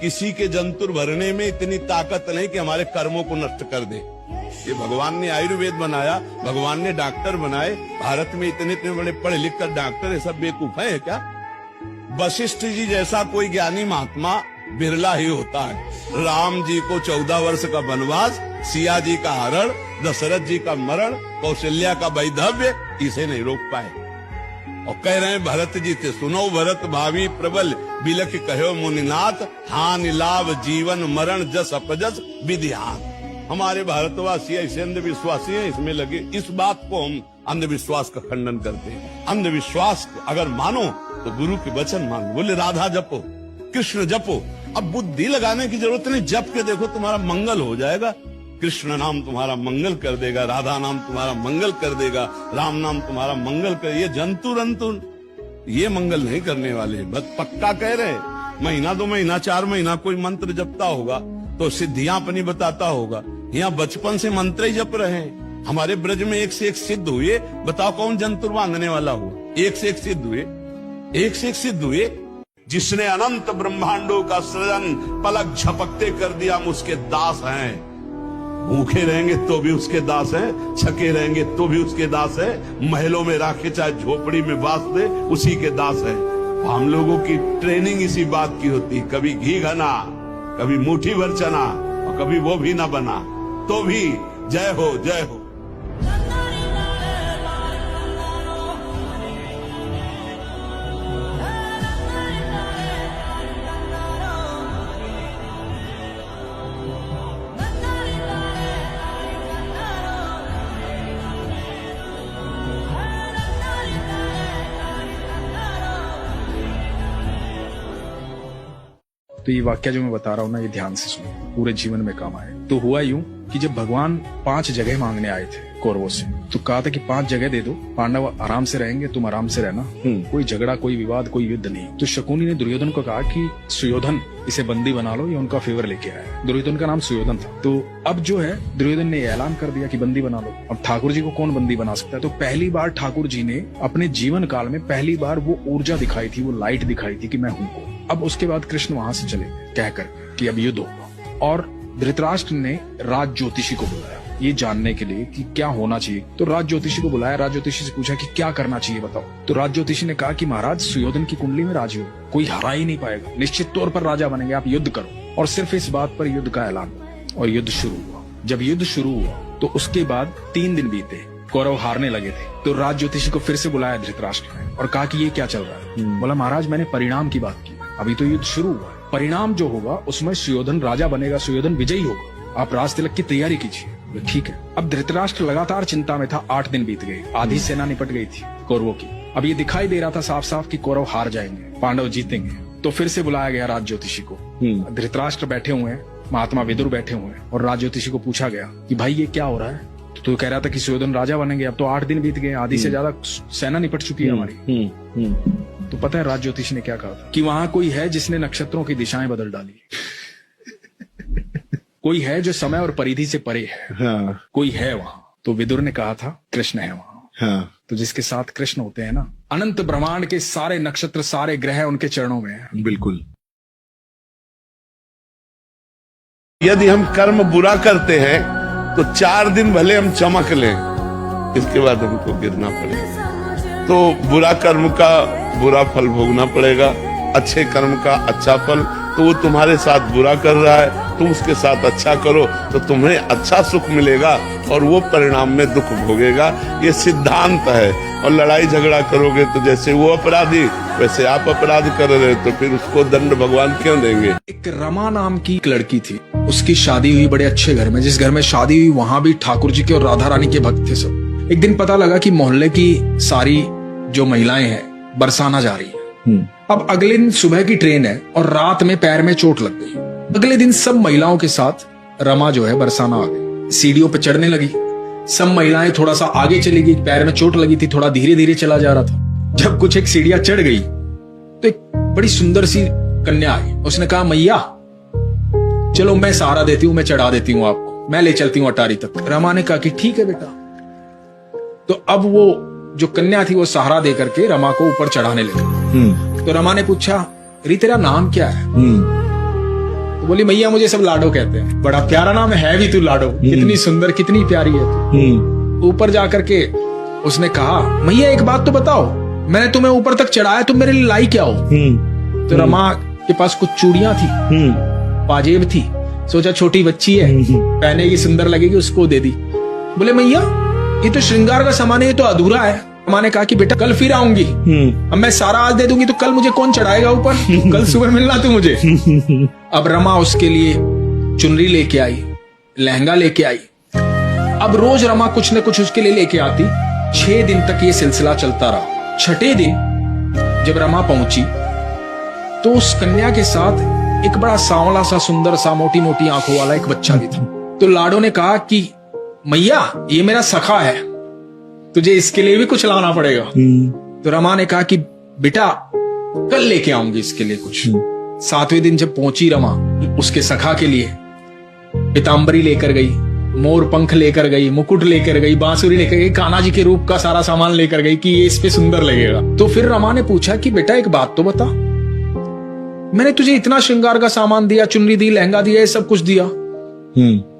किसी के जंतुर भरने में इतनी ताकत नहीं कि हमारे कर्मों को नष्ट कर दे। ये भगवान ने आयुर्वेद बनाया, भगवान ने डॉक्टर बनाए। भारत में इतने इतने बड़े पढ़े लिख कर डॉक्टर है, सब बेवकूफ है क्या? वशिष्ठ जी जैसा कोई ज्ञानी महात्मा बिरला ही होता है। राम जी को 14 वर्ष का वनवास, सिया जी का हरण, दशरथ जी का मरण, कौशल्या का वैधव्य, इसे नहीं रोक पाए। और कह रहे हैं भरत जी से, सुनो भरत भावी प्रबल, बिलख कहो मुनिनाथ, हानि लाभ जीवन मरण जस अपजस विधिहान। हमारे भारतवासी ऐसे अंधविश्वासी हैं, इसमें लगे। इस बात को हम अंधविश्वास का खंडन करते हैं। अंधविश्वास अगर मानो तो गुरु के वचन मानो। बोले राधा जपो, कृष्ण जपो। अब बुद्धि लगाने की जरूरत नहीं, जप के देखो तुम्हारा मंगल हो जाएगा। कृष्ण नाम तुम्हारा मंगल कर देगा, राधा नाम तुम्हारा मंगल कर देगा, राम नाम तुम्हारा मंगल कर। ये जंतु रंतु ये मंगल नहीं करने वाले, बस पक्का कह रहे। महीना 2 महीना 4 महीना कोई मंत्र जपता होगा तो सिद्धियां अपनी बताता होगा। यहाँ बचपन से मंत्र ही जप रहे हैं। हमारे ब्रज में एक से एक सिद्ध हुए। बताओ कौन जंतुर बांधने वाला हुआ? एक से एक सिद्ध हुए, एक से एक सिद्ध हुए। जिसने अनंत ब्रह्मांडों का सृजन पलक झपकते कर दिया, हम उसके दास हैं। भूखे रहेंगे तो भी उसके दास हैं, छके रहेंगे तो भी उसके दास है। महलों में राखे चाहे झोपड़ी में बास दे, उसी के दास है। हम लोगों की ट्रेनिंग इसी बात की होती, कभी घी घना, कभी मुट्ठी भर चना, और कभी वो भी ना बना तो भी जय हो जय हो। तो ये वाक्य जो मैं बता रहा हूँ ना, ये ध्यान से सुनो, पूरे जीवन में काम आए। तो हुआ यूं कि जब भगवान 5 जगह मांगने आए थे कौरवों से, तो कहा था कि 5 जगह दे दो, पांडव आराम से रहेंगे, तुम आराम से रहना, कोई झगड़ा, कोई विवाद, कोई युद्ध नहीं। तो शकुनी ने दुर्योधन को कहा कि सुयोधन इसे बंदी बना लो, ये उनका फेवर लेके आया। दुर्योधन का नाम सुयोधन था। तो अब जो है दुर्योधन ने ऐलान कर दिया कि बंदी बना लो। अब ठाकुर जी को कौन बंदी बना सकता है? तो पहली बार ठाकुर जी ने अपने जीवन काल में पहली बार वो ऊर्जा दिखाई थी, वो लाइट दिखाई थी कि मैं हूं। अब उसके बाद कृष्ण वहां से चले कहकर कि अब युद्ध होगा, और धृतराष्ट्र ने राज ज्योतिषी को बुलाया ये जानने के लिए कि क्या होना चाहिए। तो राज ज्योतिषी को बुलाया, राज ज्योतिषी से पूछा कि क्या करना चाहिए बताओ। तो राज ज्योतिषी ने कहा कि महाराज सुयोधन की कुंडली में राजयोग, कोई हरा ही नहीं पाएगा, निश्चित तौर पर राजा बनेंगे, आप युद्ध करो। और सिर्फ इस बात पर युद्ध का ऐलान हुआ और युद्ध शुरू हुआ। जब युद्ध शुरू हुआ तो उसके बाद 3 दिन बीते, कौरव हारने लगे थे। तो राज ज्योतिषी को फिर से बुलाया धृतराष्ट्र ने और कहा कि ये क्या चल रहा है? बोला महाराज मैंने परिणाम की बात की, अभी तो युद्ध शुरू हुआ है, परिणाम जो होगा उसमें सुयोधन राजा बनेगा, सुयोधन विजयी होगा, आप राज तिलक की तैयारी कीजिए। ठीक है। अब धृतराष्ट्र लगातार चिंता में था। 8 दिन बीत गए, आधी सेना निपट गई थी कौरवों की। अब ये दिखाई दे रहा था साफ साफ कि कौरव हार जाएंगे, पांडव जीतेंगे। तो फिर से बुलाया गया राज ज्योतिषी को। धृतराष्ट्र बैठे हुए हैं, महात्मा विदुर बैठे हुए हैं, और राज ज्योतिषी को पूछा गया कि भाई ये क्या हो रहा है? तो कह रहा था कि सुयोधन राजा बनेंगे। अब तो 8 दिन बीत गए, आधी से ज्यादा सेना निपट चुकी है हमारी। तो पता है राज ज्योतिषी ने क्या कहा था? कि वहां कोई है जिसने नक्षत्रों की दिशाएं बदल डाली, कोई है जो समय और परिधि से परे है। हाँ। कोई है वहां। तो विदुर ने कहा था कृष्ण है वहां। हाँ। तो जिसके साथ कृष्ण होते हैं ना, अनंत ब्रह्मांड के सारे नक्षत्र, सारे ग्रह उनके चरणों में हैं। बिल्कुल। यदि हम कर्म बुरा करते हैं तो 4 दिन भले हम चमक लें, इसके बाद हमको गिरना पड़ेगा। तो बुरा कर्म का बुरा फल भोगना पड़ेगा, अच्छे कर्म का अच्छा फल। तो वो तुम्हारे साथ बुरा कर रहा है, तुम उसके साथ अच्छा करो तो तुम्हें अच्छा सुख मिलेगा, और वो परिणाम में दुख भोगेगा। ये सिद्धांत है। और लड़ाई झगड़ा करोगे तो जैसे वो अपराधी वैसे आप अपराध कर रहे, तो फिर उसको दंड भगवान क्यों देंगे? एक रमा नाम की एक लड़की थी, उसकी शादी हुई बड़े अच्छे घर में। जिस घर में शादी हुई वहां भी ठाकुर जी के और राधा रानी के भक्त थे सब। एक दिन पता लगा कि मोहल्ले की सारी जो महिलाएं हैं बरसाना जा रही हैं। अब अगले दिन सुबह की ट्रेन है और रात में पैर में चोट लग गई। अगले दिन सब महिलाओं के साथ रमा जो है बरसाना आ गई, सीढ़ियों पे चढ़ने लगी। सब महिलाएं थोड़ा सा आगे चली गई, पैर में चोट लगी थी, थोड़ा धीरे धीरे चला जा रहा था। जब कुछ एक सीढ़ियां चढ़ गई तो एक बड़ी सुंदर सी कन्या आई। उसने कहा मैया चलो मैं सहारा देती हूँ, मैं चढ़ा देती हूँ आपको, मैं ले चलती हूँ अटारी तक। रमा ने कहा कि ठीक है बेटा। तो अब वो जो कन्या थी वो सहारा दे करके रमा को ऊपर चढ़ाने लगी। तो रमा ने पूछा री तेरा नाम क्या है? तो बोली मैया मुझे सब लाडो कहते हैं। बड़ा प्यारा नाम है भी तू लाडो, कितनी सुंदर कितनी प्यारी है तू। ऊपर जाकर के उसने कहा मैया एक बात तो बताओ, मैंने तुम्हें ऊपर तक चढ़ाया, तुम मेरे लिए लाई क्या हो? तो रमा के पास कुछ चूड़ियां थी, पाजेब थी, सोचा छोटी बच्ची है पहनेगी सुंदर लगेगी, उसको दे दी। बोले मैया ये तो श्रृंगार का सामान है, ये तो अधूरा है। माँ ने कहा कि बेटा कल फिर आऊंगी, अब मैं सारा आज दे दूंगी तो कल मुझे कौन चढ़ाएगा ऊपर? कल सुबह मिलना तू मुझे। अब रमा उसके लिए चुनरी लेके आई, लहंगा लेके आई। अब रोज रमा कुछ न कुछ उसके लिए लेके आती। 6 दिन तक ये सिलसिला चलता रहा। 6ठे दिन जब रमा पहुंची तो उस कन्या के साथ एक बड़ा सांवला सा सुंदर सा मोटी मोटी आंखों वाला एक बच्चा भी था। तो लाडो ने कहा कि मैया ये मेरा सखा है, तुझे इसके लिए भी कुछ लाना पड़ेगा। तो रमा ने कहा कि बेटा कल लेके आऊंगी इसके लिए कुछ। 7वें दिन जब पहुंची रमा उसके सखा के लिए पीताम्बरी लेकर गई, मोर पंख लेकर गई, मुकुट लेकर गई, बांसुरी लेकर गई, कान्हा जी के रूप का सारा सामान लेकर गई कि ये इस पे सुंदर लगेगा। तो फिर रमा ने पूछा कि बेटा एक बात तो बता, मैंने तुझे इतना श्रृंगार का सामान दिया, चुनरी दी, लहंगा दिया, ये सब कुछ दिया,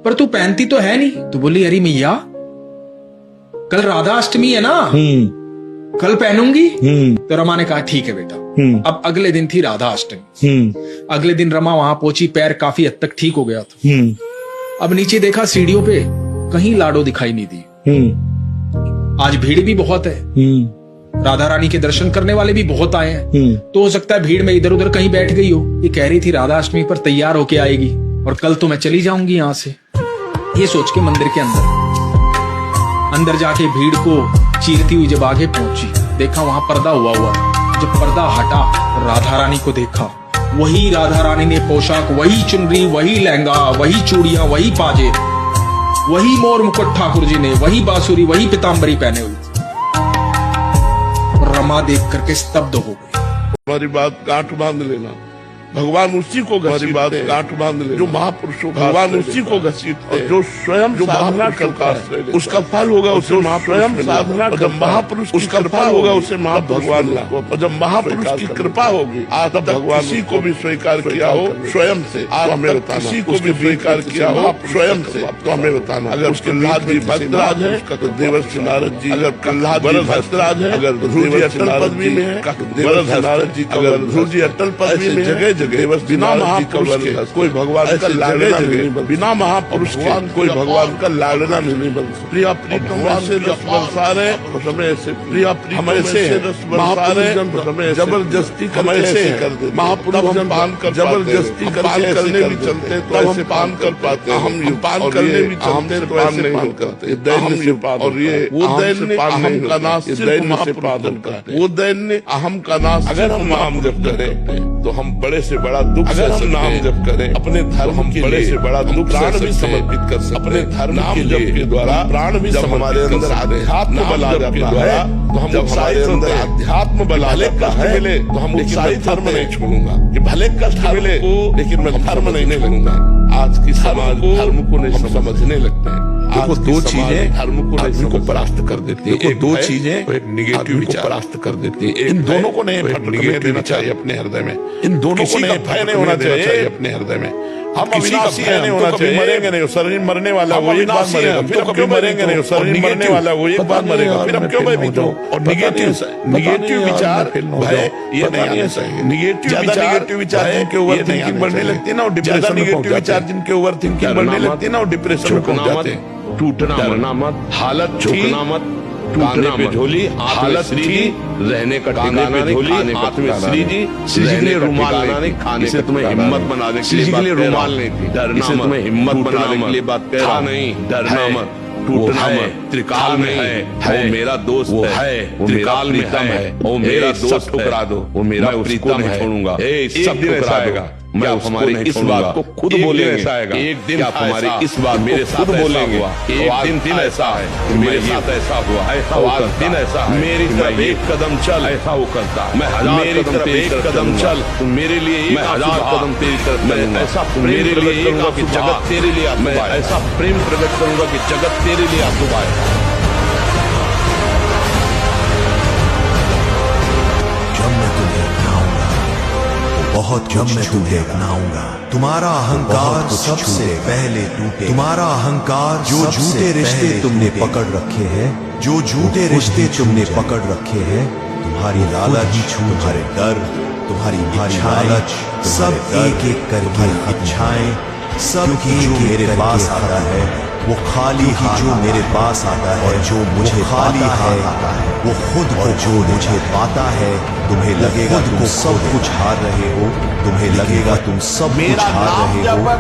पर तू पहनती तो है नहीं। तो बोली अरे मैया कल राधा अष्टमी है ना, कल पहनूंगी। तो रमा ने कहा ठीक है बेटा। अब अगले दिन थी राधा अष्टमी। अगले दिन रमा वहां पहुंची, पैर काफी हद तक ठीक हो गया था। अब नीचे देखा सीढ़ियों पे कहीं लाडो दिखाई नहीं दी। आज भीड़ भी बहुत है, राधा रानी के दर्शन करने वाले भी बहुत आए हैं, तो हो सकता है भीड़ में इधर उधर कहीं बैठ गई हो। ये कह रही थी राधा अष्टमी पर तैयार होके आएगी और कल तो मैं चली जाऊंगी यहां से। ये सोच के मंदिर के अंदर जाके भीड़ को चीरती हुई जब आगे पहुंची, देखा वहां पर्दा हुआ था। जब पर्दा हटा, राधा रानी को देखा, वही राधा रानी ने पोशाक, वही चुनरी, वही लहंगा, वही चूड़ियां, वही पाजे, वही मोर मुकुट ठाकुर जी ने, वही बांसुरी, वही पीताम्बरी पहने हुई थी। रमा देख करके स्तब्ध हो गई। हमारी बात गांठ बांध लेना, भगवान उसी को हमारी बात गांठ बांध ले, जो महापुरुषों भगवान उसी को घसीटते, जो स्वयं जो साधना करता है उसका फल होगा उसे स्वयं साधना, जब महापुरुष उसका फल होगा उसे भगवान ला, और जब महापुरुष की कृपा होगी आज तक भगवान किसी को भी स्वीकार किया हो स्वयं से, आज हमें बताना, किसी को भी स्वीकार किया हो स्वयं से तो हमें बताना। अगर उसके प्रहलाद जी भक्तराज है तो देवर्षि नारद जी, अगर प्रहलाद जी भक्तराज है, अगर ध्रुव जी अटल पदवी में है, देवर्षि नारद जी, अगर ध्रुव जी अटल पदवी में जगह बिना महापुरुष के कोई भगवान का लाडला नहीं, बिना महापुरुष के कोई भगवान का लाडला नहीं बन सकता। प्रिया प्रीतम से रस बरसा रहे, हमें से प्रिया हमें से रस बरसा रहे, हमें जबरदस्ती हमें से कर दे। महापुरुष हम पान कर जबरदस्ती करने भी चलते तो ऐसे पान कर पाते, हम पान करने भी चलते तो ऐसे पान करते। दैन्य से पान, और ये वो दैन्य अहम का नाश दैन्य से पालन करते, वो दैन्य अहम का नाश। अगर हम नाम जप करें तो हम बड़े से बड़ा दुख, अगर हम नाम जप करें अपने धर्म हम बड़े से बड़ा दुख प्राण भी समर्पित कर सकते। अपने धर्म नाम जप के द्वारा प्राण भी हमारे अंदर आध्यात्म बल आ जाता है, तो हम हमारे अंदर आध्यात्म बल आ जाता है तो हम उत्साहित धर्म नहीं छोड़ूंगा कि भले कष्ट मिले लेकिन मैं धर्म नहीं छोड़ूंगा। आज की समाज धर्म को नहीं समझने लगते हैं। देखो दो चीजें धर्म को आदमी को परास्त कर देती है। देखो दो चीजें एक निगेटिव को परास्त कर देती है। इन दोनों को नहीं भटकने देना चाहिए अपने हृदय में, इन दोनों को नहीं भय नहीं होना चाहिए अपने हृदय में। हम अविनाशी नहीं होना चाहिए, मरेंगे नहीं, शरीर मरने वाला वो एक बार मरेगा, फिर हम क्यों मरेंगे नहीं, शरीर मरने वाला वो एक बार मरेगा, फिर हम क्यों भयभीत हो। और निगेटिव विचार भय ये नहीं आना चाहिए। निगेटिव विचार जिनके ओवर थिंकिंग बढ़ने लगती है ना, और डिप्रेशन निगेटिव विचार जिनके ओवर थिंकिंग बढ़ने लगती है ना, और डिप्रेशन में पहुंच जाते हैं। टूटना मरना मत, हालत झुकना मत, टूटने पे झोली, हालत थी रहने का ठिकाना नहीं, हाथ में श्री जी रहने रुमाल नहीं, खाने से तुम्हें हिम्मत बनाने के लिए रुमाल नहीं थी, डरना मत, तुम्हें हिम्मत बनाने के लिए बात कह रहा नहीं, डरना मत, टूटना मत, त्रिकाल में है वो मेरा दोस्त है, त्रिकाल में है वो मेरा दोस्त ठुकरा दो, वो मेरा प्रीतम है, छोड़ूंगा सब दिन ऐसा आएगा। मैं हमारी इस बात को खुद बोलेंगे, एक दिन हमारी इस बात मेरे साथ बोलेंगे, एक दिन ऐसा है मेरे साथ ऐसा हुआ, आज दिन ऐसा है मेरी तरफ एक कदम चल, ऐसा वो करता है, मैं मेरी तरफ एक कदम चल, तो मेरे लिए मैं 1000 कदम तेरी तरफ चलूंगा, ऐसा मेरे लिए कि जगत तेरे लिए, मैं ऐसा प्रेम प्रकट करूंगा कि जगत तेरे लिए आंसू आए। जब मैं तुम्हें अपनाऊंगा तो बहुत जब मैं तुम्हें अपनाऊंगा, तुम्हारा अहंकार सबसे पहले टूटे। तुम्हारा अहंकार जो झूठे रिश्ते तुमने पकड़ रखे हैं, जो झूठे रिश्ते तुमने पकड़ रखे हैं, तुम्हारी लालच, तुम्हारे डर, तुम्हारी लालच, सब एक एक करके इच्छाएं, सब जो मेरे पास आता है वो खाली ही जो मेरे पास आता है, और जो मुझे खाली आता है वो खुद, और जो मुझे पाता है तुम्हें लगेगा तुम सब कुछ हार रहे हो, तुम्हें लगेगा तुम सब कुछ हार रहे हो,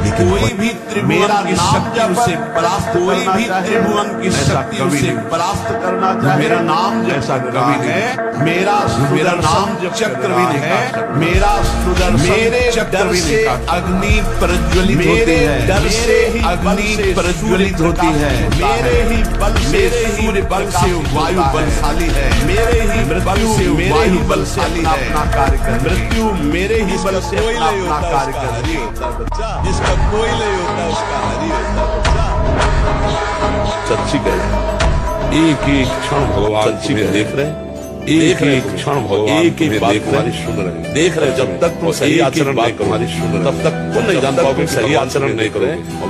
लेकिन कोई भी त्रिभुवन की शक्ति उसे परास्त, कोई भी त्रिभुवन की शक्ति उसे परास्त करना चाहे। मेरा नाम जैसा कवि है, मेरा नाम चक्रविन है, मेरा मेरे डर से अग्नि प्रज्वलित होती है, डर से अग्नि प्रज्वलित होती है, मेरे ही बल से सूर्य बल से वायु बलशाली है, मेरे ही बल से वायु बलशाली है, अपना कार्य कर, मृत्यु मेरे ही बल से अपना कार्य कर रही होता बच्चा, जिसका कोई नहीं होता उसका हरि होता बच्चा। सच्ची कहे, एक एक क्षण भगवान तुम्हें देख रहे, एक एक क्षण भगवान एक एक बात तुम्हारी सुन रहे, देख रहे। जब तक तुम सही आचरण नहीं करोगे, तब तक तुम नहीं जान पाओगे सही आचरण नहीं करोगे।